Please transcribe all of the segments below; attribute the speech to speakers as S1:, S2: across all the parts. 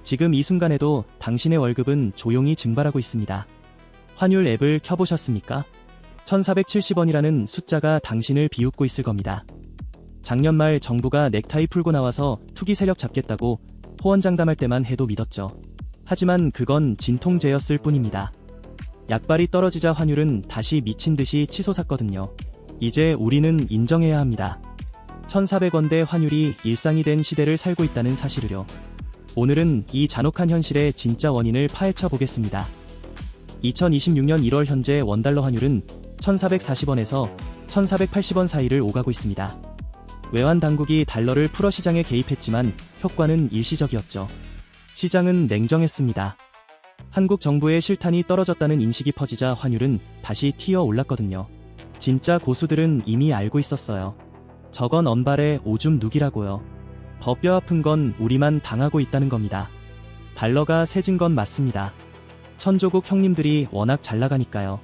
S1: 지금 이 순간에도 당신의 월급은 조용히 증발하고 있습니다. 환율 앱을 켜보셨습니까? 1470원이라는 숫자가 당신을 비웃고 있을 겁니다. 작년 말 정부가 넥타이 풀고 나와서 투기 세력 잡겠다고 호언장담할 때만 해도 믿었죠. 하지만 그건 진통제였을 뿐입니다. 약발이 떨어지자 환율은 다시 미친 듯이 치솟았거든요. 이제 우리는 인정해야 합니다. 1400원대 환율이 일상이 된 시대를 살고 있다는 사실을요. 오늘은 이 잔혹한 현실의 진짜 원인을 파헤쳐 보겠습니다. 2026년 1월 현재 원달러 환율은 1440원에서 1480원 사이를 오가고 있습니다. 외환 당국이 달러를 풀어 시장에 개입했지만 효과는 일시적이었죠. 시장은 냉정했습니다. 한국 정부의 실탄이 떨어졌다는 인식이 퍼지자 환율은 다시 튀어 올랐거든요. 진짜 고수들은 이미 알고 있었어요. 저건 언발의 오줌 누기라고요. 더 뼈아픈 건 우리만 당하고 있다는 겁니다. 달러가 세진 건 맞습니다. 천조국 형님들이 워낙 잘 나가니까요.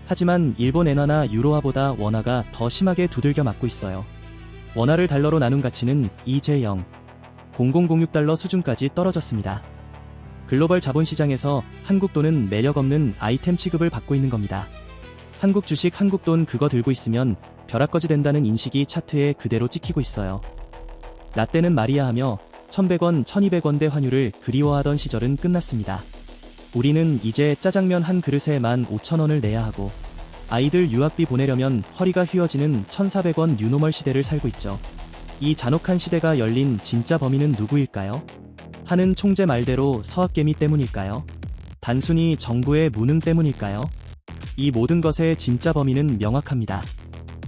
S1: 하지만 일본 엔화나 유로화보다 원화가 더 심하게 두들겨 맞고 있어요. 원화를 달러로 나눈 가치는 이제 0.0006달러 수준까지 떨어졌습니다. 글로벌 자본시장에서 한국 돈은 매력 없는 아이템 취급을 받고 있는 겁니다. 한국 주식 한국 돈 그거 들고 있으면 벼락거지 된다는 인식이 차트에 그대로 찍히고 있어요. 라떼는 마리아 하며 1100원, 1200원대 환율을 그리워하던 시절은 끝났습니다. 우리는 이제 짜장면 한 그릇에 15,000원을 내야 하고 아이들 유학비 보내려면 허리가 휘어지는 1400원 뉴노멀 시대를 살고 있죠. 이 잔혹한 시대가 열린 진짜 범인은 누구일까요? 하는 총재 말대로 서학개미 때문일까요? 단순히 정부의 무능 때문일까요? 이 모든 것의 진짜 범인은 명확합니다.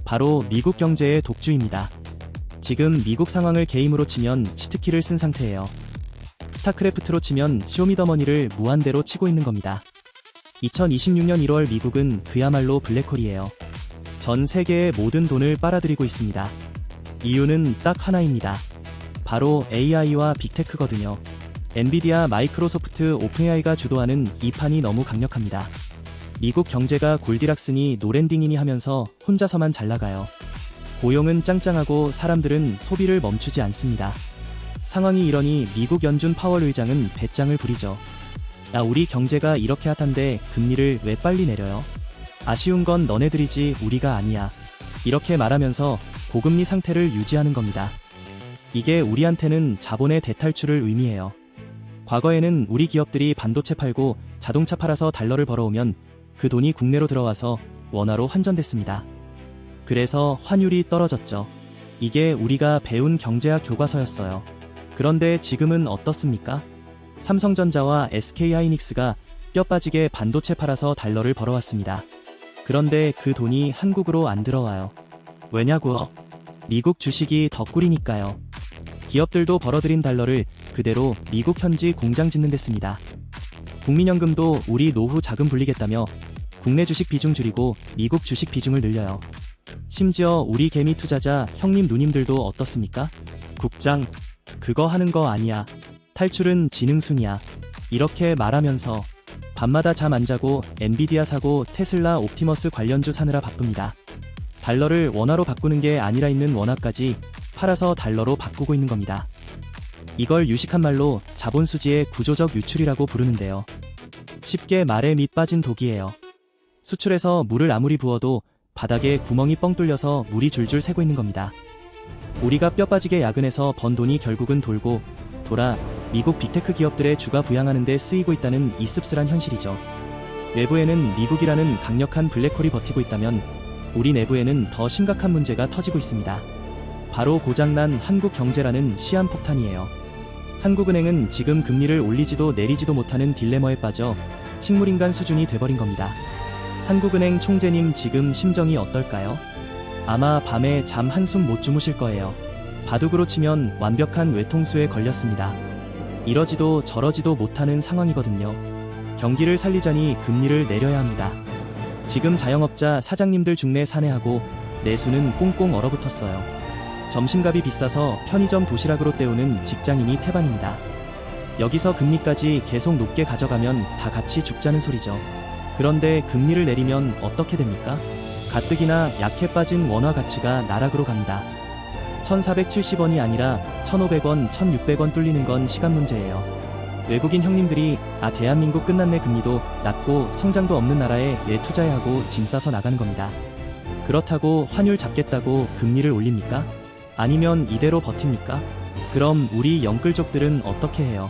S1: 바로 미국 경제의 독주입니다. 지금 미국 상황을 게임으로 치면 치트키를 쓴 상태예요. 스타크래프트로 치면 쇼미더머니를 무한대로 치고 있는 겁니다. 2026년 1월 미국은 그야말로 블랙홀이에요. 전 세계의 모든 돈을 빨아들이고 있습니다. 이유는 딱 하나입니다. 바로 AI와 빅테크거든요. 엔비디아, 마이크로소프트, 오픈AI가 주도하는 이 판이 너무 강력합니다. 미국 경제가 골디락스니 노랜딩이니 하면서 혼자서만 잘 나가요. 고용은 짱짱하고 사람들은 소비를 멈추지 않습니다. 상황이 이러니 미국 연준 파월 의장은 배짱을 부리죠. 야, 우리 경제가 이렇게 핫한데 금리를 왜 빨리 내려요? 아쉬운 건 너네들이지 우리가 아니야. 이렇게 말하면서 고금리 상태를 유지하는 겁니다. 이게 우리한테는 자본의 대탈출을 의미해요. 과거에는 우리 기업들이 반도체 팔고 자동차 팔아서 달러를 벌어오면 그 돈이 국내로 들어와서 원화로 환전됐습니다. 그래서 환율이 떨어졌죠. 이게 우리가 배운 경제학 교과서였어요. 그런데 지금은 어떻습니까? 삼성전자와 SK하이닉스가 뼈 빠지게 반도체 팔아서 달러를 벌어왔습니다. 그런데 그 돈이 한국으로 안 들어와요. 왜냐고요? 미국 주식이 더 꿀이니까요. 기업들도 벌어들인 달러를 그대로 미국 현지 공장 짓는 데 씁니다. 국민연금도 우리 노후 자금 불리겠다며 국내 주식 비중 줄이고 미국 주식 비중을 늘려요. 심지어 우리 개미 투자자 형님 누님들도 어떻습니까? 국장, 그거 하는 거 아니야. 탈출은 지능순이야. 이렇게 말하면서 밤마다 잠 안 자고 엔비디아 사고 테슬라 옵티머스 관련주 사느라 바쁩니다. 달러를 원화로 바꾸는 게 아니라 있는 원화까지 팔아서 달러로 바꾸고 있는 겁니다. 이걸 유식한 말로 자본수지의 구조적 유출이라고 부르는데요. 쉽게 말해 밑 빠진 독이에요. 수출해서 물을 아무리 부어도 바닥에 구멍이 뻥 뚫려서 물이 줄줄 새고 있는 겁니다. 우리가 뼈 빠지게 야근해서 번 돈이 결국은 돌고 돌아 미국 빅테크 기업들의 주가 부양하는 데 쓰이고 있다는 이 씁쓸한 현실이죠. 외부에는 미국이라는 강력한 블랙홀이 버티고 있다면 우리 내부에는 더 심각한 문제가 터지고 있습니다. 바로 고장난 한국 경제라는 시한폭탄이에요. 한국은행은 지금 금리를 올리지도 내리지도 못하는 딜레마에 빠져 식물인간 수준이 돼버린 겁니다. 한국은행 총재님 지금 심정이 어떨까요? 아마 밤에 잠 한숨 못 주무실 거예요. 바둑으로 치면 완벽한 외통수에 걸렸습니다. 이러지도 저러지도 못하는 상황이거든요. 경기를 살리자니 금리를 내려야 합니다. 지금 자영업자 사장님들 중내 사내하고 내수는 꽁꽁 얼어붙었어요. 점심값이 비싸서 편의점 도시락으로 때우는 직장인이 태반입니다. 여기서 금리까지 계속 높게 가져가면 다 같이 죽자는 소리죠. 그런데 금리를 내리면 어떻게 됩니까? 가뜩이나 약해 빠진 원화 가치가 나락으로 갑니다. 1470원이 아니라 1500원, 1600원 뚫리는 건 시간 문제예요. 외국인 형님들이 대한민국 끝났네, 금리도 낮고 성장도 없는 나라에 왜 투자해 하고 짐 싸서 나가는 겁니다. 그렇다고 환율 잡겠다고 금리를 올립니까? 아니면 이대로 버팁니까? 그럼 우리 영끌족들은 어떻게 해요?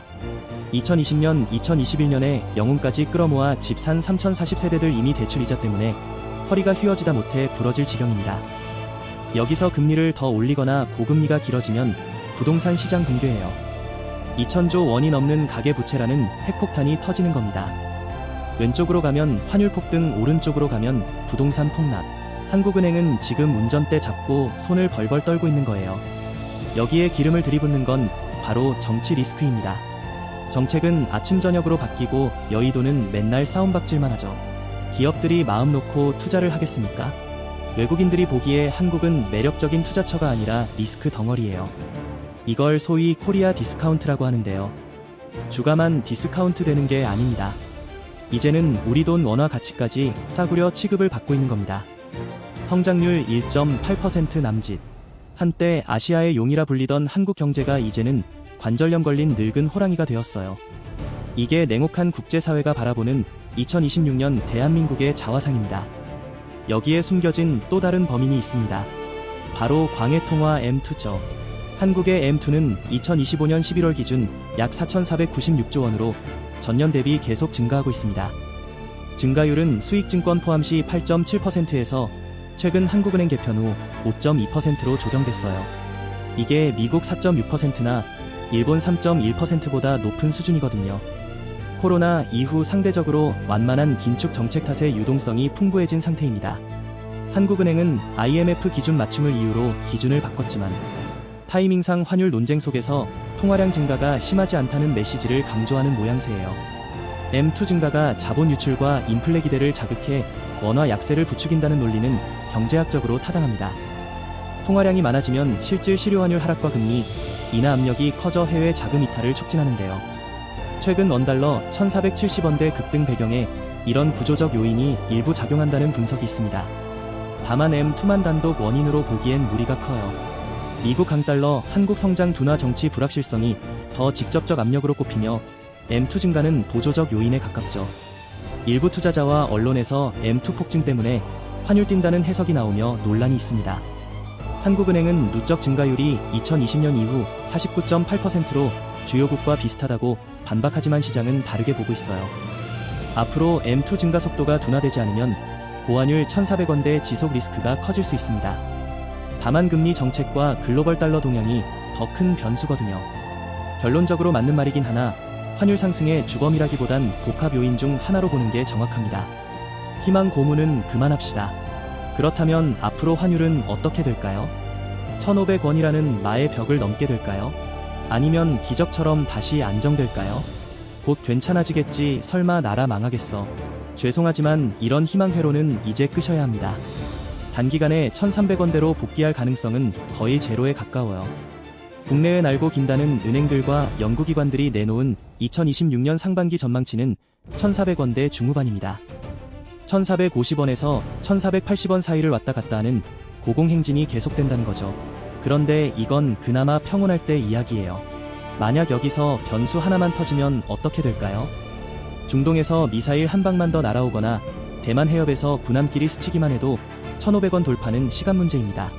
S1: 2020년, 2021년에 영혼까지 끌어모아 집 산 3040세대들 이미 대출이자 때문에 허리가 휘어지다 못해 부러질 지경입니다. 여기서 금리를 더 올리거나 고금리가 길어지면 부동산 시장 붕괴해요. 2000조 원이 넘는 가계부채라는 핵폭탄이 터지는 겁니다. 왼쪽으로 가면 환율 폭등, 오른쪽으로 가면 부동산 폭락. 한국은행은 지금 운전대 잡고 손을 벌벌 떨고 있는 거예요. 여기에 기름을 들이붓는 건 바로 정치 리스크입니다. 정책은 아침 저녁으로 바뀌고 여의도는 맨날 싸움박질만 하죠. 기업들이 마음 놓고 투자를 하겠습니까? 외국인들이 보기에 한국은 매력적인 투자처가 아니라 리스크 덩어리예요. 이걸 소위 코리아 디스카운트라고 하는데요. 주가만 디스카운트 되는 게 아닙니다. 이제는 우리 돈 원화 가치까지 싸구려 취급을 받고 있는 겁니다. 성장률 1.8% 남짓. 한때 아시아의 용이라 불리던 한국 경제가 이제는 관절염 걸린 늙은 호랑이가 되었어요. 이게 냉혹한 국제사회가 바라보는 2026년 대한민국의 자화상입니다. 여기에 숨겨진 또 다른 범인이 있습니다. 바로 광해통화 M2죠. 한국의 M2는 2025년 11월 기준 약 4,496조 원으로 전년 대비 계속 증가하고 있습니다. 증가율은 수익증권 포함시 8.7%에서 최근 한국은행 개편 후 5.2%로 조정됐어요. 이게 미국 4.6%나 일본 3.1%보다 높은 수준이거든요. 코로나 이후 상대적으로 완만한 긴축 정책 탓에 유동성이 풍부해진 상태입니다. 한국은행은 IMF 기준 맞춤을 이유로 기준을 바꿨지만 타이밍상 환율 논쟁 속에서 통화량 증가가 심하지 않다는 메시지를 강조하는 모양새예요. M2 증가가 자본 유출과 인플레 기대를 자극해 원화 약세를 부추긴다는 논리는 경제학적으로 타당합니다. 통화량이 많아지면 실질 실효 환율 하락과 금리 인하 압력이 커져 해외 자금 이탈을 촉진하는데요. 최근 원달러 1470원대 급등 배경에 이런 구조적 요인이 일부 작용한다는 분석이 있습니다. 다만 M2만 단독 원인으로 보기엔 무리가 커요. 미국 강달러, 한국 성장 둔화 정치 불확실성이 더 직접적 압력으로 꼽히며 M2 증가는 보조적 요인에 가깝죠. 일부 투자자와 언론에서 M2 폭증 때문에 환율 뛴다는 해석이 나오며 논란이 있습니다. 한국은행은 누적 증가율이 2020년 이후 49.8%로 주요국과 비슷하다고 반박하지만 시장은 다르게 보고 있어요. 앞으로 M2 증가 속도가 둔화되지 않으면 고환율 1,400원대 지속 리스크가 커질 수 있습니다. 다만 금리 정책과 글로벌 달러 동향이 더 큰 변수거든요. 결론적으로 맞는 말이긴 하나 환율 상승의 주범이라기보단 복합 요인 중 하나로 보는 게 정확합니다. 희망 고문은 그만합시다. 그렇다면 앞으로 환율은 어떻게 될까요? 1,500원이라는 마의 벽을 넘게 될까요? 아니면 기적처럼 다시 안정될까요? 곧 괜찮아지겠지, 설마 나라 망하겠어. 죄송하지만 이런 희망 회로는 이제 끄셔야 합니다. 단기간에 1,300원대로 복귀할 가능성은 거의 제로에 가까워요. 국내외 날고 긴다는 은행들과 연구기관들이 내놓은 2026년 상반기 전망치는 1,400원대 중후반입니다. 1,450원에서 1,480원 사이를 왔다 갔다 하는 고공행진이 계속된다는 거죠. 그런데 이건 그나마 평온할 때 이야기예요. 만약 여기서 변수 하나만 터지면 어떻게 될까요? 중동에서 미사일 한 방만 더 날아오거나 대만 해협에서 군함끼리 스치기만 해도 1,500원 돌파는 시간 문제입니다.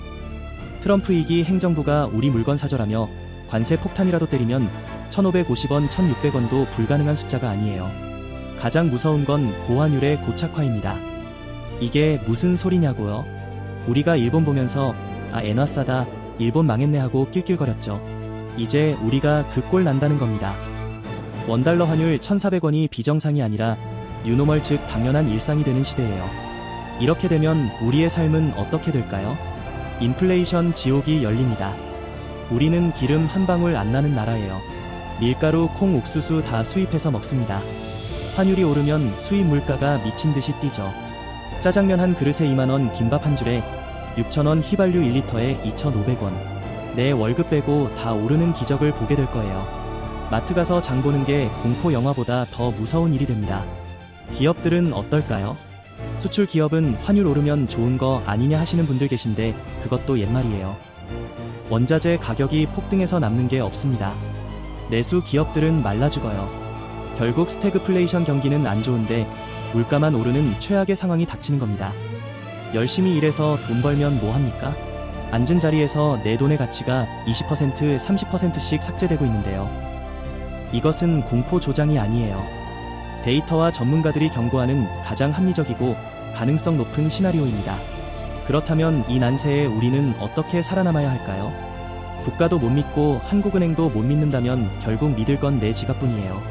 S1: 트럼프 2기 행정부가 우리 물건 사절하며 관세 폭탄이라도 때리면 1,550원, 1,600원도 불가능한 숫자가 아니에요. 가장 무서운 건 고환율의 고착화입니다. 이게 무슨 소리냐고요? 우리가 일본 보면서 엔화 싸다, 일본 망했네 하고 낄낄거렸죠. 이제 우리가 그 꼴 난다는 겁니다. 원달러 환율 1,400원이 비정상이 아니라 뉴노멀 즉 당연한 일상이 되는 시대예요. 이렇게 되면 우리의 삶은 어떻게 될까요? 인플레이션 지옥이 열립니다. 우리는 기름 한 방울 안 나는 나라예요. 밀가루, 콩, 옥수수 다 수입해서 먹습니다. 환율이 오르면 수입 물가가 미친 듯이 뛰죠. 짜장면 한 그릇에 2만원, 김밥 한 줄에 6,000원, 휘발유 1리터에 2,500원. 내 월급 빼고 다 오르는 기적을 보게 될 거예요. 마트 가서 장 보는 게 공포 영화보다 더 무서운 일이 됩니다. 기업들은 어떨까요? 수출 기업은 환율 오르면 좋은 거 아니냐 하시는 분들 계신데 그것도 옛말이에요. 원자재 가격이 폭등해서 남는 게 없습니다. 내수 기업들은 말라 죽어요. 결국 스태그플레이션 경기는 안 좋은데 물가만 오르는 최악의 상황이 닥치는 겁니다. 열심히 일해서 돈 벌면 뭐 합니까? 앉은 자리에서 내 돈의 가치가 20%, 30%씩 삭제되고 있는데요. 이것은 공포 조장이 아니에요. 데이터와 전문가들이 경고하는 가장 합리적이고 가능성 높은 시나리오입니다. 그렇다면 이 난세에 우리는 어떻게 살아남아야 할까요? 국가도 못 믿고 한국은행도 못 믿는다면 결국 믿을 건 내 지갑뿐이에요.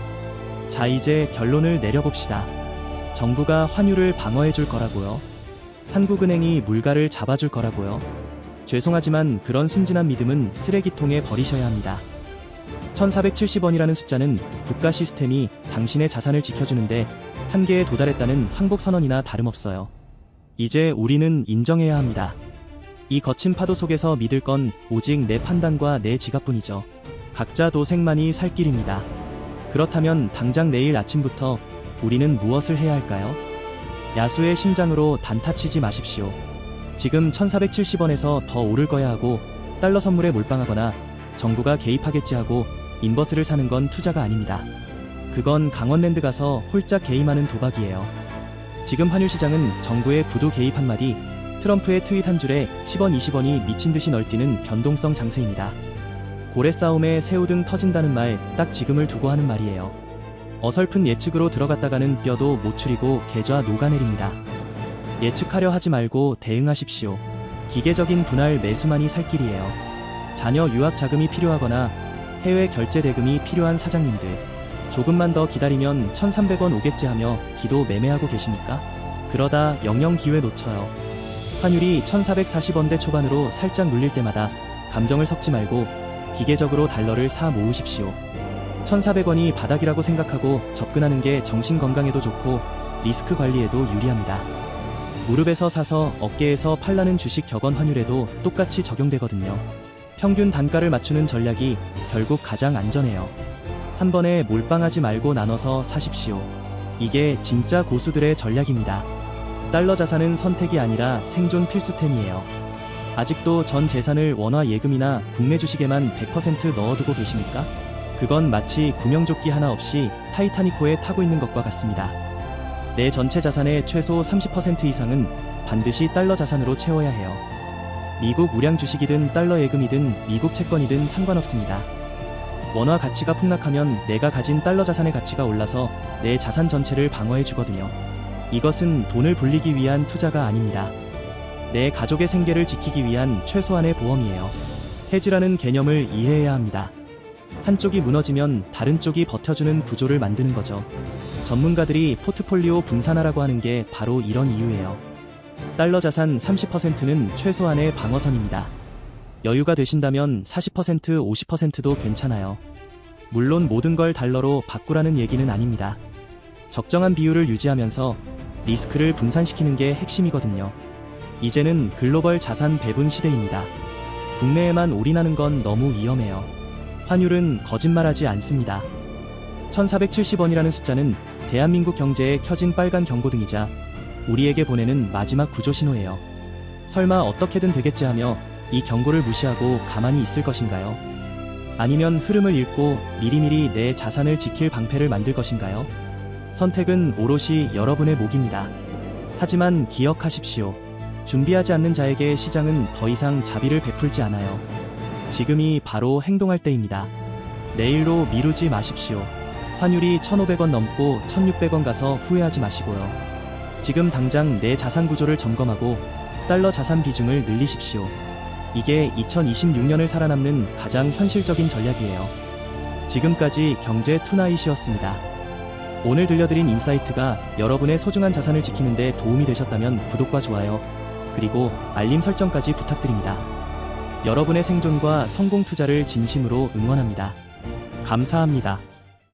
S1: 자, 이제 결론을 내려봅시다. 정부가 환율을 방어해 줄 거라고요? 한국은행이 물가를 잡아줄 거라고요? 죄송하지만 그런 순진한 믿음은 쓰레기통에 버리셔야 합니다. 1470원이라는 숫자는 국가 시스템이 당신의 자산을 지켜주는데 한계에 도달했다는 항복선언이나 다름없어요. 이제 우리는 인정해야 합니다. 이 거친 파도 속에서 믿을 건 오직 내 판단과 내 지갑뿐이죠. 각자 도생만이 살 길입니다. 그렇다면 당장 내일 아침부터 우리는 무엇을 해야 할까요? 야수의 심장으로 단타치지 마십시오. 지금 1470원에서 더 오를 거야 하고 달러 선물에 몰빵하거나 정부가 개입하겠지 하고 인버스를 사는 건 투자가 아닙니다. 그건 강원랜드 가서 홀짝 게임하는 도박이에요. 지금 환율 시장은 정부의 구두 개입 한마디, 트럼프의 트윗 한 줄에 10원 20원이 미친듯이 널뛰는 변동성 장세입니다. 고래 싸움에 새우등 터진다는 말 딱 지금을 두고 하는 말이에요. 어설픈 예측으로 들어갔다가는 뼈도 못 추리고 계좌 녹아내립니다. 예측하려 하지 말고 대응하십시오. 기계적인 분할 매수만이 살 길이에요. 자녀 유학 자금이 필요하거나 해외 결제 대금이 필요한 사장님들, 조금만 더 기다리면 1300원 오겠지 하며 기도 매매하고 계십니까? 그러다 영영 기회 놓쳐요. 환율이 1440원대 초반으로 살짝 눌릴 때마다 감정을 섞지 말고 기계적으로 달러를 사 모으십시오. 1400원이 바닥이라고 생각하고 접근하는 게 정신 건강에도 좋고 리스크 관리에도 유리합니다. 무릎에서 사서 어깨에서 팔라는 주식 격언 환율에도 똑같이 적용되거든요. 평균 단가를 맞추는 전략이 결국 가장 안전해요. 한 번에 몰빵하지 말고 나눠서 사십시오. 이게 진짜 고수들의 전략입니다. 달러 자산은 선택이 아니라 생존 필수템이에요. 아직도 전 재산을 원화 예금이나 국내 주식에만 100% 넣어두고 계십니까? 그건 마치 구명조끼 하나 없이 타이타닉호에 타고 있는 것과 같습니다. 내 전체 자산의 최소 30% 이상은 반드시 달러 자산으로 채워야 해요. 미국 우량 주식이든 달러 예금이든 미국 채권이든 상관없습니다. 원화 가치가 폭락하면 내가 가진 달러 자산의 가치가 올라서 내 자산 전체를 방어해 주거든요. 이것은 돈을 불리기 위한 투자가 아닙니다. 내 가족의 생계를 지키기 위한 최소한의 보험이에요. 해지라는 개념을 이해해야 합니다. 한쪽이 무너지면 다른 쪽이 버텨주는 구조를 만드는 거죠. 전문가들이 포트폴리오 분산하라고 하는 게 바로 이런 이유예요. 달러 자산 30%는 최소한의 방어선입니다. 여유가 되신다면 40%, 50%도 괜찮아요. 물론 모든 걸 달러로 바꾸라는 얘기는 아닙니다. 적정한 비율을 유지하면서 리스크를 분산시키는 게 핵심이거든요. 이제는 글로벌 자산 배분 시대입니다. 국내에만 올인하는 건 너무 위험해요. 환율은 거짓말하지 않습니다. 1470원이라는 숫자는 대한민국 경제에 켜진 빨간 경고등이자 우리에게 보내는 마지막 구조 신호예요. 설마 어떻게든 되겠지 하며 이 경고를 무시하고 가만히 있을 것인가요? 아니면 흐름을 읽고 미리미리 내 자산을 지킬 방패를 만들 것인가요? 선택은 오롯이 여러분의 몫입니다. 하지만 기억하십시오. 준비하지 않는 자에게 시장은 더 이상 자비를 베풀지 않아요. 지금이 바로 행동할 때입니다. 내일로 미루지 마십시오. 환율이 1,500원 넘고 1,600원 가서 후회하지 마시고요. 지금 당장 내 자산 구조를 점검하고 달러 자산 비중을 늘리십시오. 이게 2026년을 살아남는 가장 현실적인 전략이에요. 지금까지 경제 투나잇이었습니다. 오늘 들려드린 인사이트가 여러분의 소중한 자산을 지키는 데 도움이 되셨다면 구독과 좋아요, 그리고 알림 설정까지 부탁드립니다. 여러분의 생존과 성공 투자를 진심으로 응원합니다. 감사합니다.